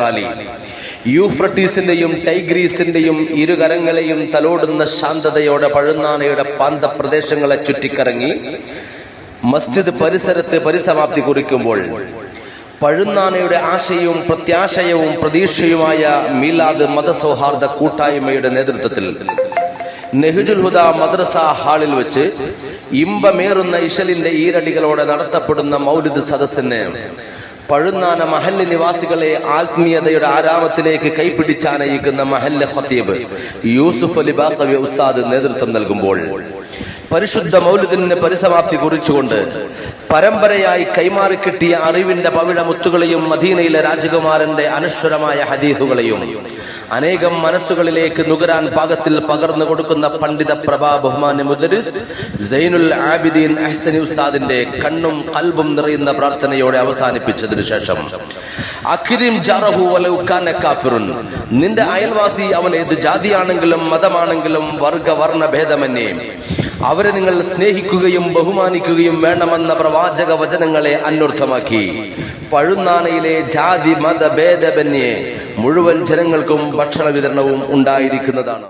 Rally യൂഫ്രട്ടീസിന്റെയും ടൈഗ്രീസിന്റെയും ഇരുകരങ്ങളെയും തലോടുന്ന ശാന്തതയോടെ പഴുന്നാനയുടെ പ്രാന്തപ്രദേശങ്ങളെ ചുറ്റിക്കറങ്ങി മസ്ജിദ് പരിസരത്ത് പരിസമാപ്തി കുറിക്കുമ്പോൾ പഴുന്നാനയുടെ ആശയവും പ്രത്യാശയവും പ്രതീക്ഷയുമായ മീലാദ് മതസൗഹാർദ്ദ കൂട്ടായ്മയുടെ നേതൃത്വത്തിൽ നെഹ്ജുൽ ഹുദ മദ്രസ ഹാളിൽ വെച്ച് ഇമ്പമേറുന്ന ഇശലിന്റെ ഈരടികളോടെ നടത്തപ്പെടുന്ന മൗലിദ് സദസ്സിന് പഴുന്നാന മഹല്ല് നിവാസികളെ ആത്മീയതയുടെ ആരാമത്തിലേക്ക് കൈപിടിച്ചാനയിക്കുന്ന മഹല്ല് ഖത്തീബ് യൂസുഫ് അലി ബാഖവി ഉസ്താദ് നേതൃത്വം നൽകുമ്പോൾ പരിശുദ്ധ മൗലിദിന് പരിസമാപ്തി കുറിച്ചുകൊണ്ട് പരമ്പരയായി കൈമാറി കിട്ടിയ അറിവിന്റെ പവിഴമുത്തുകളെയും മദീനയിലെ രാജകുമാരന്റെ അനശ്വരമായ ഹദീസുകളെയും അനേകം മനസ്സുകളിലേക്ക് നുകരാൻ പാകത്തിൽ പകർന്നു കൊടുക്കുന്ന പണ്ഡിത പ്രഭാ ബഹുമാന്യ മുദരിസ് സൈനുൽ ആബിദീൻ അഹ്സനി ഉസ്താദിന്റെ കണ്ണും കൽബും നിറയുന്ന പ്രാർത്ഥനയോടെ അവസാനിപ്പിച്ചതിനു ശേഷം അക്രിം ജറഹു വലൗ കാന കാഫിറുൻ, നിന്റെ അയൽവാസി അവൻ ഏത് ജാതിയാണെങ്കിലും മതമാണെങ്കിലും വർഗവർണ്ണ ഭേദമന്യേ അവരെ നിങ്ങൾ സ്നേഹിക്കുകയും ബഹുമാനിക്കുകയും വേണമെന്ന പ്രവാചക വചനങ്ങളെ അന്വർത്ഥമാക്കി പഴുന്നാനയിലെ ജാതി മത ഭേദമന്യേ മുഴുവൻ ജനങ്ങൾക്കും ഭക്ഷണ വിതരണവും ഉണ്ടായിരിക്കുന്നതാണ്.